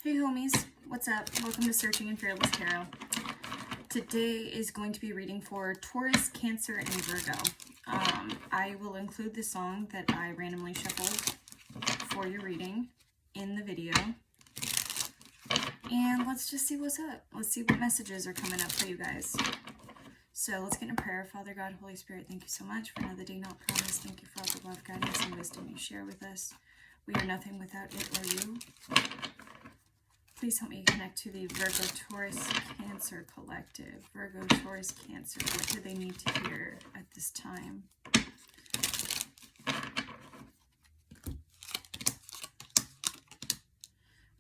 Hey homies, what's up? Welcome to Searching in Fearless Tarot. Today is going to be reading for Taurus, Cancer, and Virgo. I will include the song that I randomly shuffled for your reading in the video. And let's just see what's up. Let's see what messages are coming up for you guys. So let's get in prayer. Father God, Holy Spirit, thank you so much for another day not promised. Thank you for all the love, guidance, and wisdom you share with us. We are nothing without it or you. Please help me connect to the Virgo, Taurus, Cancer collective. Virgo, Taurus, Cancer. What do they need to hear at this time?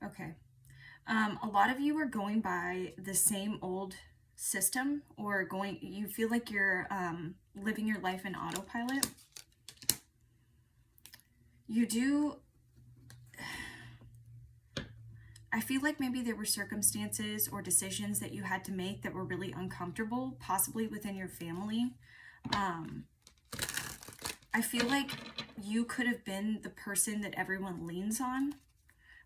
Okay. A lot of you are going by the same old system, or you feel like you're living your life in autopilot. You do. I feel like maybe there were circumstances or decisions that you had to make that were really uncomfortable, possibly within your family. I feel like you could have been the person that everyone leans on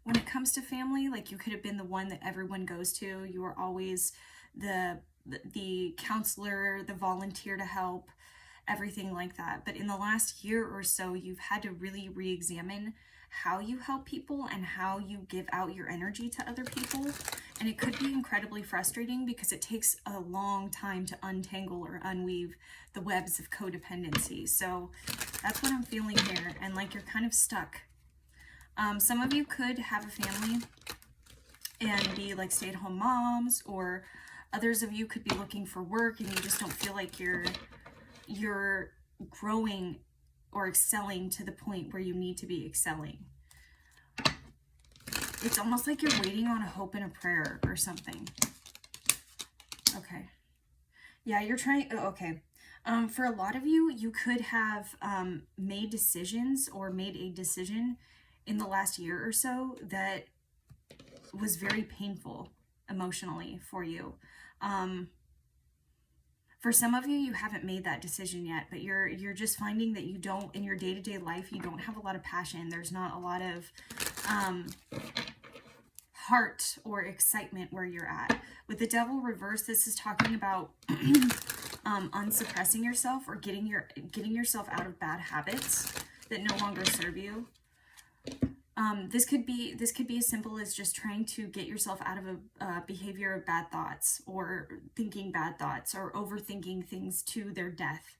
when it comes to family. Like you could have been the one that everyone goes to. You were always the counselor, the volunteer to help, everything like that. But in the last year or so, you've had to really re-examine how you help people and how you give out your energy to other people. And it could be incredibly frustrating because it takes a long time to untangle or unweave the webs of codependency. So that's what I'm feeling here. And like you're kind of stuck. Some of you could have a family and be like stay-at-home moms, or others of you could be looking for work and you just don't feel like you're growing or excelling to the point where you need to be excelling. It's almost like you're waiting on a hope and a prayer or something. Okay. Yeah, you're trying. Oh, okay. For a lot of you, you could have made decisions or made a decision in the last year or so that was very painful emotionally for you. For some of you, you haven't made that decision yet, but you're just finding that you don't, in your day-to-day life, you don't have a lot of passion. There's not a lot of heart or excitement where you're at. With the Devil reversed, this is talking about unsuppressing yourself or getting yourself out of bad habits that no longer serve you. This could be as simple as just trying to get yourself out of a behavior of bad thoughts, or thinking bad thoughts, or overthinking things to their death.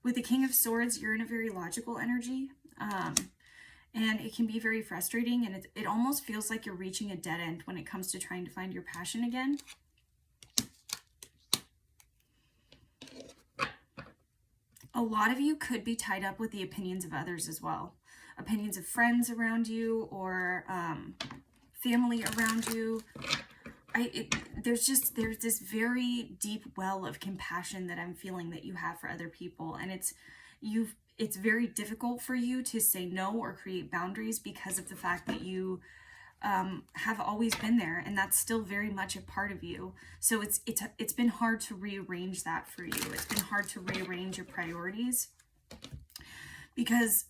With the King of Swords, you're in a very logical energy, and it can be very frustrating, and it almost feels like you're reaching a dead end when it comes to trying to find your passion again. A lot of you could be tied up with the opinions of others as well. Opinions of friends around you, or family around you. There's this very deep well of compassion that I'm feeling that you have for other people, and it's very difficult for you to say no or create boundaries because of the fact that you have always been there, and that's still very much a part of you. So it's been hard to rearrange that for you. It's been hard to rearrange your priorities, because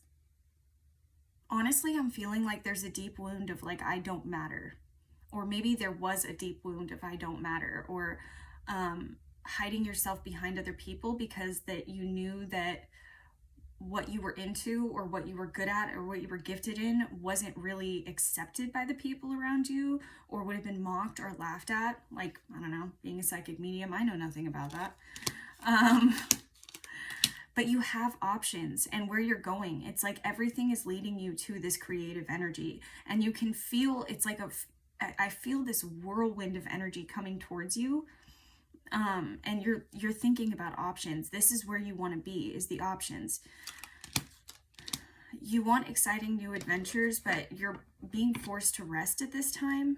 honestly, I'm feeling like there's a deep wound of like, I don't matter. Or maybe there was a deep wound of I don't matter, or hiding yourself behind other people because that you knew that what you were into or what you were good at or what you were gifted in wasn't really accepted by the people around you, or would have been mocked or laughed at. Like, I don't know, being a psychic medium, I know nothing about that. But you have options, and where you're going, it's like everything is leading you to this creative energy, and you can feel, it's like I feel this whirlwind of energy coming towards you, and you're thinking about options. This is where you want to be, is the options. You want exciting new adventures, but you're being forced to rest at this time.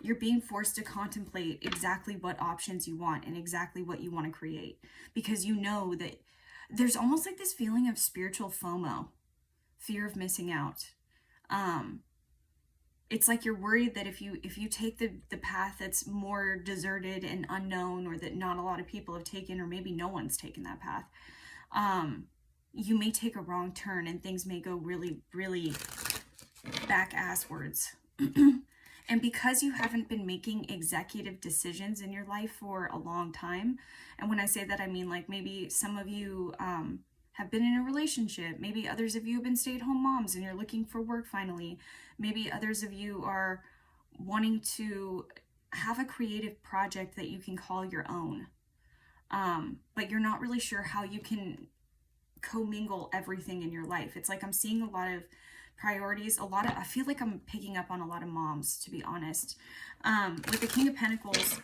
You're being forced to contemplate exactly what options you want and exactly what you want to create, because you know that there's almost like this feeling of spiritual FOMO, fear of missing out. It's like you're worried that if you take the path that's more deserted and unknown, or that not a lot of people have taken, or maybe no one's taken that path, you may take a wrong turn and things may go really, really back ass words. And because you haven't been making executive decisions in your life for a long time, and when I say that, I mean like maybe some of you have been in a relationship, maybe others of you have been stay-at-home moms and you're looking for work finally, maybe others of you are wanting to have a creative project that you can call your own, but you're not really sure how you can commingle everything in your life. It's like I'm seeing a lot of priorities, I feel like I'm picking up on a lot of moms, to be honest. With the King of Pentacles,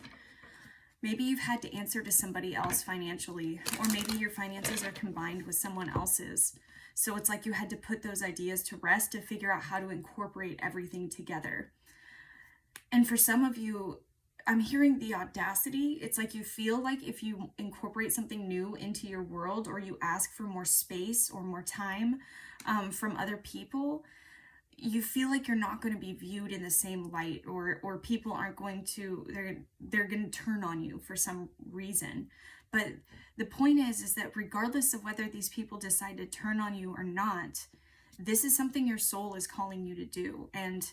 maybe you've had to answer to somebody else financially, or maybe your finances are combined with someone else's. So it's like you had to put those ideas to rest to figure out how to incorporate everything together. And for some of you, I'm hearing the audacity. It's like you feel like if you incorporate something new into your world, or you ask for more space or more time from other people, you feel like you're not going to be viewed in the same light, or people aren't going to, they're going to turn on you for some reason. But the point is that regardless of whether these people decide to turn on you or not, this is something your soul is calling you to do. And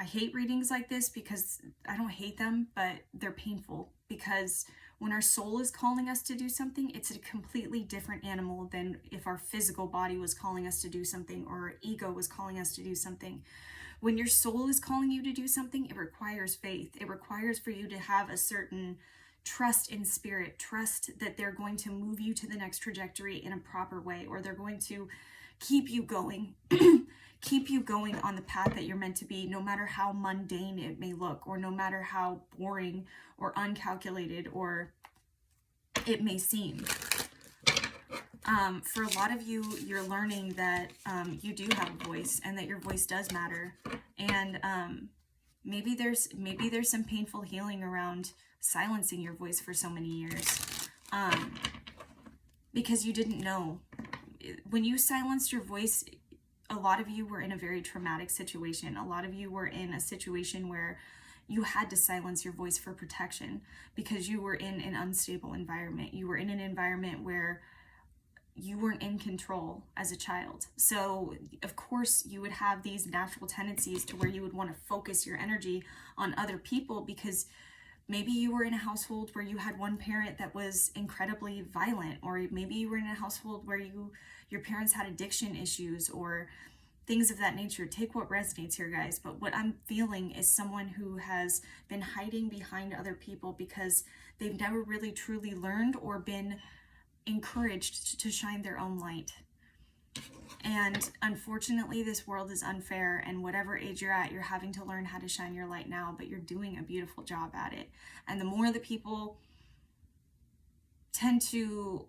I hate readings like this because I don't hate them, but they're painful, because when our soul is calling us to do something, it's a completely different animal than if our physical body was calling us to do something, or our ego was calling us to do something. When your soul is calling you to do something, it requires faith. It requires for you to have a certain trust in spirit, trust that they're going to move you to the next trajectory in a proper way, or they're going to keep you going. Keep you going on the path that you're meant to be, no matter how mundane it may look, or no matter how boring or uncalculated or it may seem. For a lot of you, you're learning that you do have a voice, and that your voice does matter. And maybe there's some painful healing around silencing your voice for so many years, because you didn't know. When you silenced your voice, a lot of you were in a very traumatic situation. A lot of you were in a situation where you had to silence your voice for protection, because you were in an unstable environment. You were in an environment where you weren't in control as a child. So of course you would have these natural tendencies to where you would want to focus your energy on other people, because maybe you were in a household where you had one parent that was incredibly violent, or maybe you were in a household where your parents had addiction issues or things of that nature. Take what resonates here, guys. But what I'm feeling is someone who has been hiding behind other people because they've never really truly learned or been encouraged to shine their own light. And unfortunately, this world is unfair, and whatever age you're at, you're having to learn how to shine your light now, but you're doing a beautiful job at it. And the more the people tend to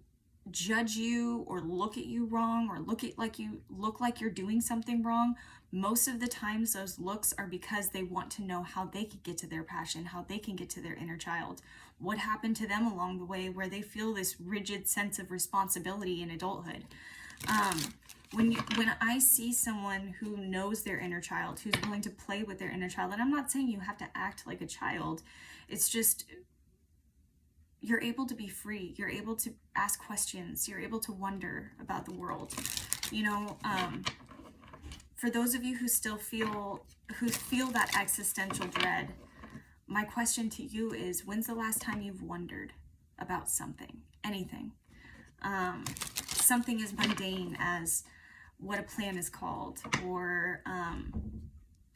judge you or look at you wrong, or look like you're doing something wrong, most of the times those looks are because they want to know how they can get to their passion, how they can get to their inner child, what happened to them along the way where they feel this rigid sense of responsibility in adulthood. When I see someone who knows their inner child, who's willing to play with their inner child, and I'm not saying you have to act like a child, it's just you're able to be free. You're able to ask questions. You're able to wonder about the world. You know, for those of you who still feel that existential dread, my question to you is, when's the last time you've wondered about something, anything? Something as mundane as what a plant is called, or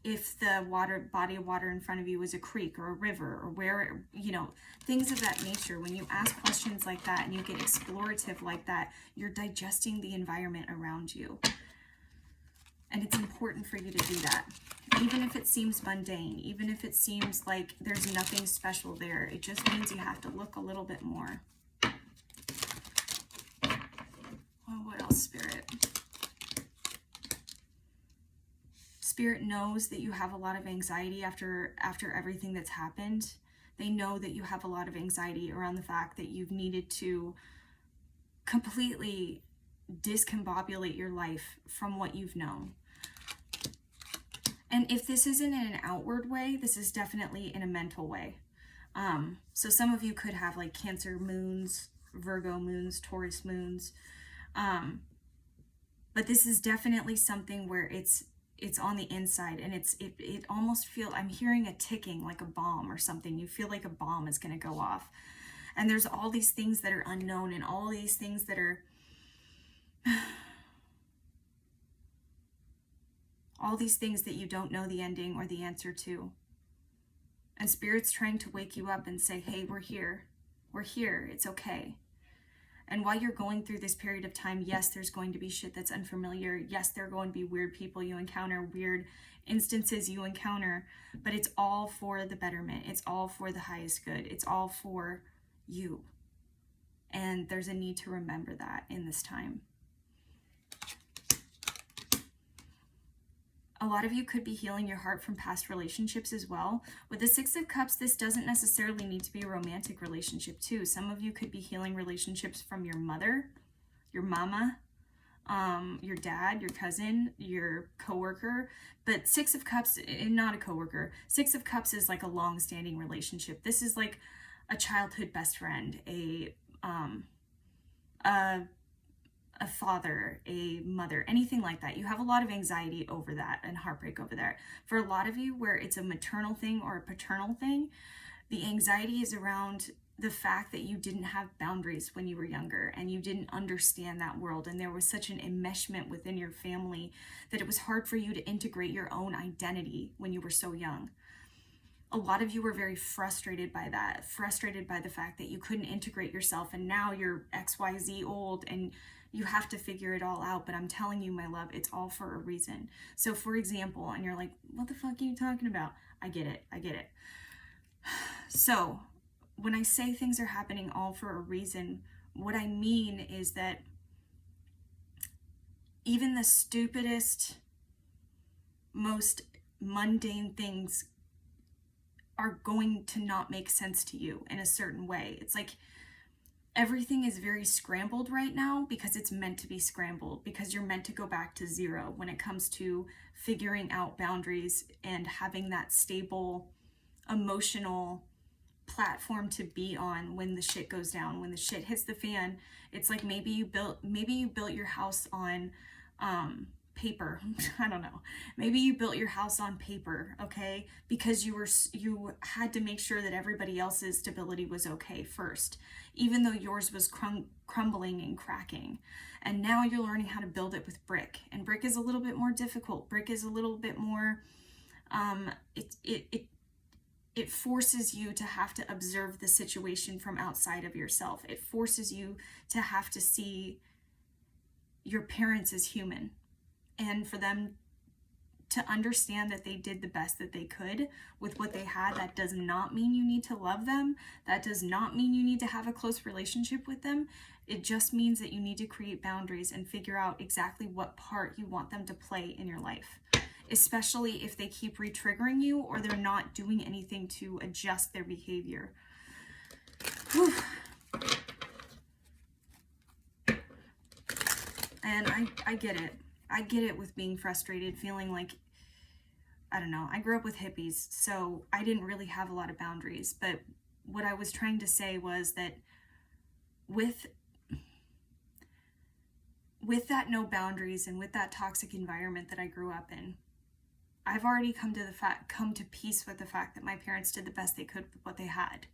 if the body of water in front of you is a creek or a river, or where, you know, things of that nature. When you ask questions like that and you get explorative like that, you're digesting the environment around you. And it's important for you to do that. Even if it seems mundane, even if it seems like there's nothing special there, it just means you have to look a little bit more. Oh, what else, Spirit? Spirit knows that you have a lot of anxiety after everything that's happened. They know that you have a lot of anxiety around the fact that you've needed to completely discombobulate your life from what you've known. And if this isn't in an outward way, this is definitely in a mental way. So some of you could have like Cancer moons, Virgo moons, Taurus moons. But this is definitely something where it's it's on the inside, and it almost I'm hearing a ticking, like a bomb or something. You feel like a bomb is going to go off. And there's all these things that are unknown, and all these things that are all these things that you don't know the ending or the answer to. And Spirit's trying to wake you up and say, hey, we're here. We're here. It's okay. And while you're going through this period of time, yes, there's going to be shit that's unfamiliar. Yes, there are going to be weird people you encounter, weird instances you encounter, but it's all for the betterment. It's all for the highest good. It's all for you. And there's a need to remember that in this time. A lot of you could be healing your heart from past relationships as well. With the Six of Cups, this doesn't necessarily need to be a romantic relationship too. Some of you could be healing relationships from your mother, your mama, your dad, your cousin, your coworker. But Six of Cups, not a coworker. Six of Cups is like a long-standing relationship. This is like a childhood best friend, a father, a mother, anything like that. You have a lot of anxiety over that and heartbreak over that. For a lot of you, where it's a maternal thing or a paternal thing, the anxiety is around the fact that you didn't have boundaries when you were younger, and you didn't understand that world, and there was such an enmeshment within your family that it was hard for you to integrate your own identity when you were so young. A lot of you were very frustrated by that, frustrated by the fact that you couldn't integrate yourself, and now you're XYZ old and you have to figure it all out. But I'm telling you, my love, it's all for a reason. So for example, and you're like, what the fuck are you talking about? I get it. I get it. So when I say things are happening all for a reason, what I mean is that even the stupidest, most mundane things are going to not make sense to you in a certain way. It's like everything is very scrambled right now because it's meant to be scrambled, because you're meant to go back to zero when it comes to figuring out boundaries and having that stable emotional platform to be on when the shit goes down, when the shit hits the fan. It's like maybe you built your house on paper. I don't know. Maybe you built your house on paper, okay? Because you had to make sure that everybody else's stability was okay first, even though yours was crumbling and cracking. And now you're learning how to build it with brick. And brick is a little bit more difficult. Brick is a little bit more it forces you to have to observe the situation from outside of yourself. It forces you to have to see your parents as human, and for them to understand that they did the best that they could with what they had. That does not mean you need to love them. That does not mean you need to have a close relationship with them. It just means that you need to create boundaries and figure out exactly what part you want them to play in your life, especially if they keep re-triggering you or they're not doing anything to adjust their behavior. Whew. And I get it. I get it with being frustrated, feeling like, I don't know, I grew up with hippies, so I didn't really have a lot of boundaries. But what I was trying to say was that with that no boundaries and with that toxic environment that I grew up in, I've already come to peace with the fact that my parents did the best they could with what they had.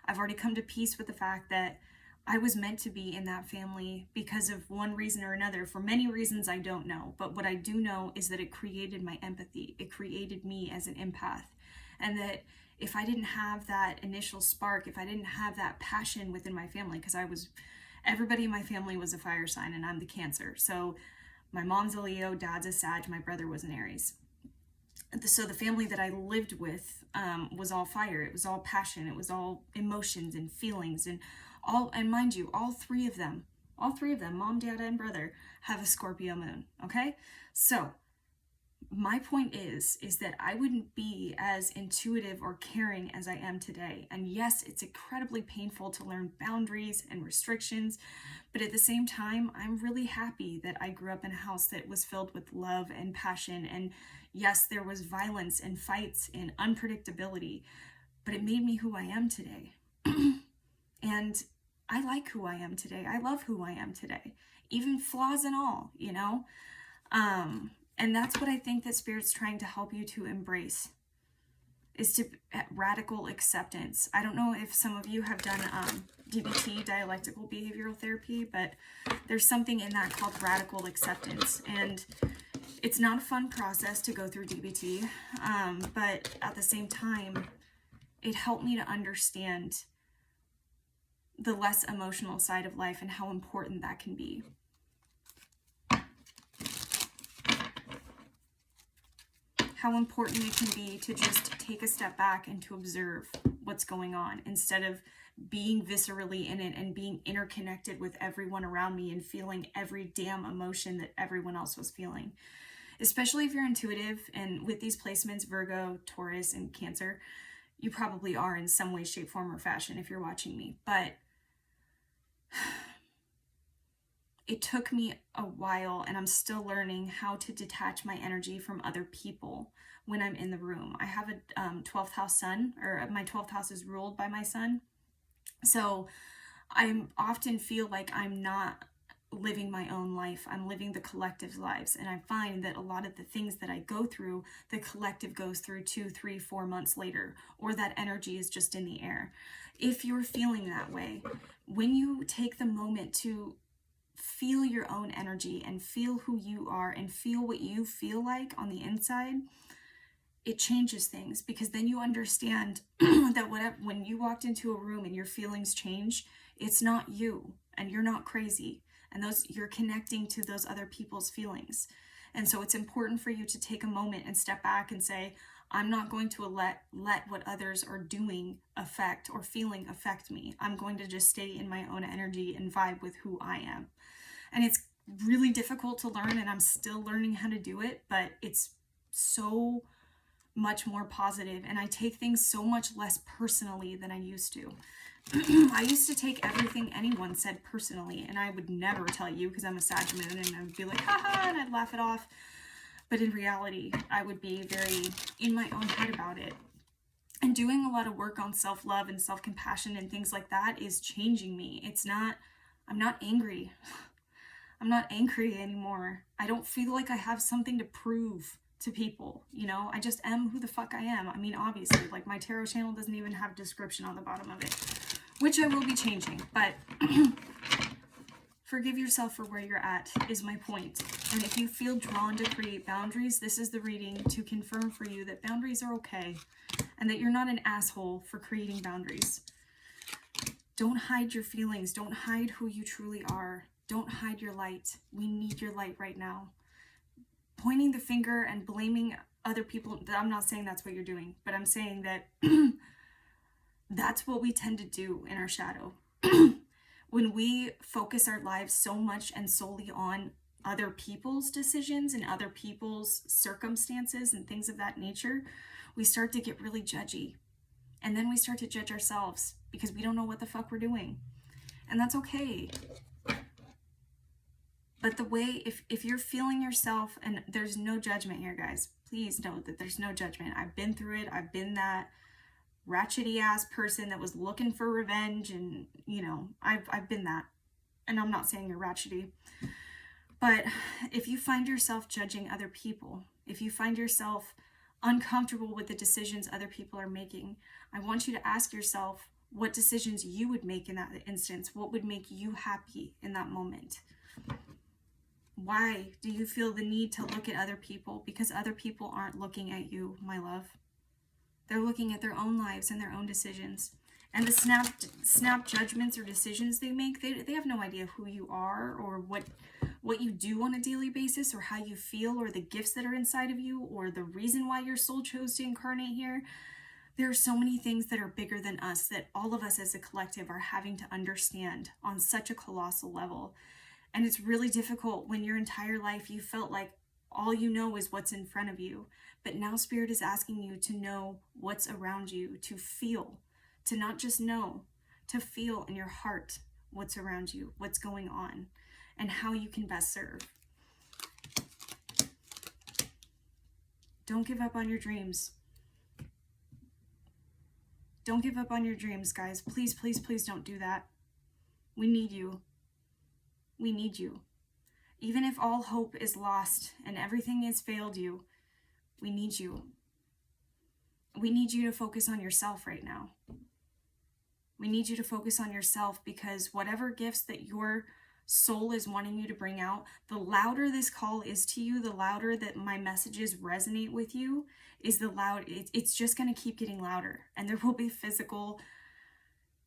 I've already come to peace with the fact that I was meant to be in that family because of one reason or another, for many reasons I don't know. But what I do know is that it created my empathy. It created me as an empath. And that if I didn't have that initial spark, if I didn't have that passion within my family, because everybody in my family was a fire sign and I'm the Cancer. So my mom's a Leo, dad's a Sag, my brother was an Aries. So the family that I lived with was all fire. It was all passion. It was all emotions and feelings and mind you, all three of them, mom, dad, and brother, have a Scorpio moon, okay? So my point is that I wouldn't be as intuitive or caring as I am today. And yes, it's incredibly painful to learn boundaries and restrictions, but at the same time, I'm really happy that I grew up in a house that was filled with love and passion. And yes, there was violence and fights and unpredictability, but it made me who I am today. And I like who I am today. I love who I am today, even flaws and all, you know? And that's what I think that Spirit's trying to help you to embrace, is to radical acceptance. I don't know if some of you have done DBT, dialectical behavioral therapy, but there's something in that called radical acceptance. And it's not a fun process to go through DBT, but at the same time, it helped me to understand the less emotional side of life and how important that can be. How important it can be to just take a step back and to observe what's going on instead of being viscerally in it and being interconnected with everyone around me and feeling every damn emotion that everyone else was feeling. Especially if you're intuitive, and with these placements, Virgo, Taurus, and Cancer, you probably are in some way, shape, form, or fashion if you're watching me. But it took me a while, and I'm still learning how to detach my energy from other people when I'm in the room. I have a 12th house sun, or my 12th house is ruled by my sun. So I often feel like I'm not living my own life. I'm living the collective's lives. And I find that a lot of the things that I go through, the collective goes through 2, 3, 4 months later, or that energy is just in the air. If you're feeling that way, when you take the moment to feel your own energy and feel who you are and feel what you feel like on the inside, it changes things, because then you understand that when you walked into a room and your feelings change, it's not you and you're not crazy, and you're connecting to those other people's feelings. And so it's important for you to take a moment and step back and say, I'm not going to let what others are doing affect or feeling affect me. I'm going to just stay in my own energy and vibe with who I am. And it's really difficult to learn, and I'm still learning how to do it, but it's so much more positive, and I take things so much less personally than I used to. I used to take everything anyone said personally, and I would never tell you because I'm a Sag moon, and I would be like, haha, and I'd laugh it off. But in reality, I would be very in my own head about it. And doing a lot of work on self-love and self-compassion and things like that is changing me. I'm not angry. I'm not angry anymore. I don't feel like I have something to prove to people, you know. I just am who the fuck I am. I mean, obviously, like, my tarot channel doesn't even have description on the bottom of it, which I will be changing, but forgive yourself for where you're at is my point. And if you feel drawn to create boundaries, this is the reading to confirm for you that boundaries are okay and that you're not an asshole for creating boundaries. Don't hide your feelings. Don't hide who you truly are. Don't hide your light. We need your light right now. Pointing the finger and blaming other people, I'm not saying that's what you're doing, but I'm saying that that's what we tend to do in our shadow. When we focus our lives so much and solely on other people's decisions and other people's circumstances and things of that nature, we start to get really judgy. And then we start to judge ourselves because we don't know what the fuck we're doing. And that's okay. But the way, if you're feeling yourself, and there's no judgment here, guys, please know that there's no judgment. I've been through it. I've been that ratchety ass person that was looking for revenge, and you know, I've been that. And I'm not saying you're ratchety, but if you find yourself judging other people, if you find yourself uncomfortable with the decisions other people are making, I want you to ask yourself what decisions you would make in that instance. What would make you happy in that moment? Why do you feel the need to look at other people? Because other people aren't looking at you, my love. They're looking at their own lives and their own decisions. And the snap judgments or decisions they make, they have no idea who you are or what you do on a daily basis or how you feel or the gifts that are inside of you or the reason why your soul chose to incarnate here. There are so many things that are bigger than us that all of us as a collective are having to understand on such a colossal level. And it's really difficult when your entire life you felt like all you know is what's in front of you. But now Spirit is asking you to know what's around you, to feel, to not just know, to feel in your heart what's around you, what's going on, and how you can best serve. Don't give up on your dreams. Don't give up on your dreams, guys. Please, please, please don't do that. We need you. We need you. Even if all hope is lost and everything has failed you, we need you. We need you to focus on yourself right now. We need you to focus on yourself, because whatever gifts that your soul is wanting you to bring out, the louder this call is to you, the louder that my messages resonate with you, is the loud, it's just going to keep getting louder. And there will be physical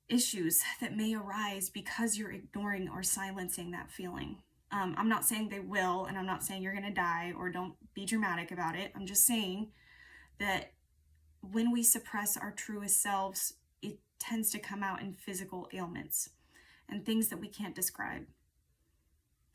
issues that may arise because you're ignoring or silencing that feeling. I'm not saying they will, and I'm not saying you're going to die, or don't be dramatic about it. I'm just saying that when we suppress our truest selves, it tends to come out in physical ailments and things that we can't describe.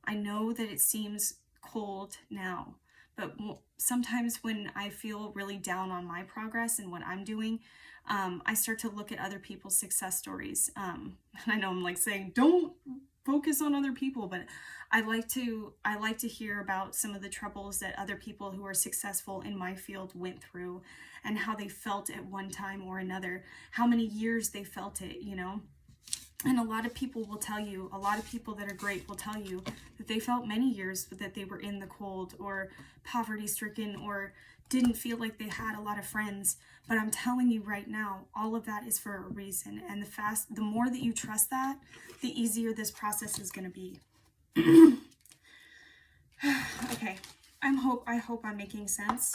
I know that it seems cold now, but sometimes when I feel really down on my progress and what I'm doing, I start to look at other people's success stories. And I know I'm like saying, don't focus on other people, but I like to hear about some of the troubles that other people who are successful in my field went through, and how they felt at one time or another, how many years they felt it, you know. And a lot of people will tell you, a lot of people that are great will tell you that they felt many years that they were in the cold or poverty stricken or didn't feel like they had a lot of friends. But I'm telling you right now, all of that is for a reason. And the more that you trust that, the easier this process is going to be. Okay, I hope I'm making sense.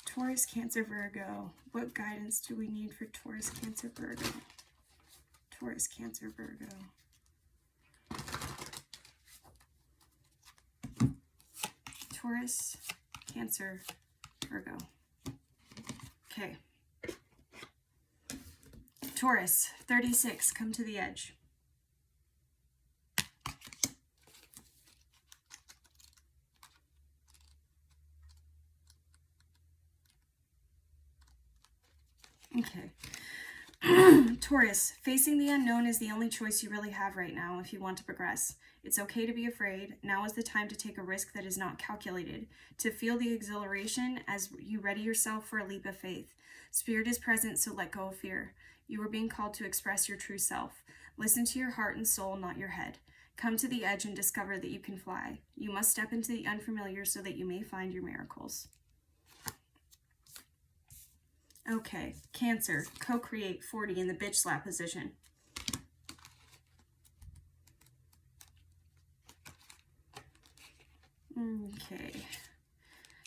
Taurus, Cancer, Virgo. What guidance do we need for Taurus, Cancer, Virgo? Taurus, Cancer, Virgo. Taurus, Cancer, Virgo. Okay. Taurus, 36, come to the edge. Okay. Taurus, facing the unknown is the only choice you really have right now if you want to progress. It's okay to be afraid. Now is the time to take a risk that is not calculated, to feel the exhilaration as you ready yourself for a leap of faith. Spirit is present, so let go of fear. You are being called to express your true self. Listen to your heart and soul, not your head. Come to the edge and discover that you can fly. You must step into the unfamiliar so that you may find your miracles. Okay, Cancer, co-create 40 in the bitch slap position. Okay.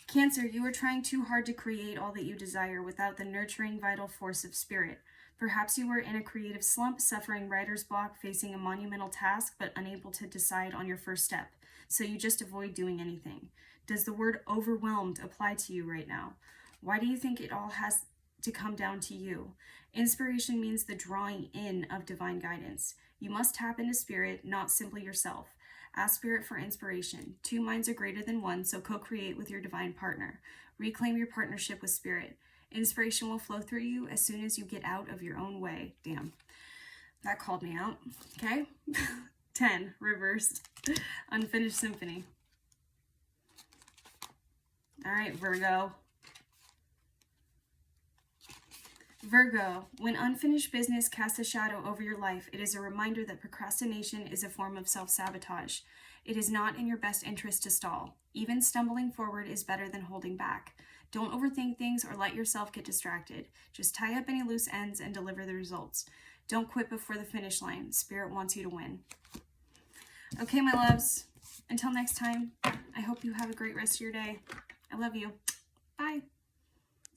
Cancer, you are trying too hard to create all that you desire without the nurturing, vital force of spirit. Perhaps you were in a creative slump, suffering writer's block, facing a monumental task, but unable to decide on your first step. So you just avoid doing anything. Does the word overwhelmed apply to you right now? Why do you think it all has to come down to you? Inspiration means the drawing in of divine guidance. You must tap into spirit, not simply yourself. Ask spirit for inspiration. Two minds are greater than one, so co-create with your divine partner. Reclaim your partnership with spirit. Inspiration will flow through you as soon as you get out of your own way. Damn, that called me out. Okay. 10, reversed. Unfinished symphony. All right, Virgo. Virgo, when unfinished business casts a shadow over your life, it is a reminder that procrastination is a form of self-sabotage. It is not in your best interest to stall. Even stumbling forward is better than holding back. Don't overthink things or let yourself get distracted. Just tie up any loose ends and deliver the results. Don't quit before the finish line. Spirit wants you to win. Okay, my loves, until next time, I hope you have a great rest of your day. I love you. Bye.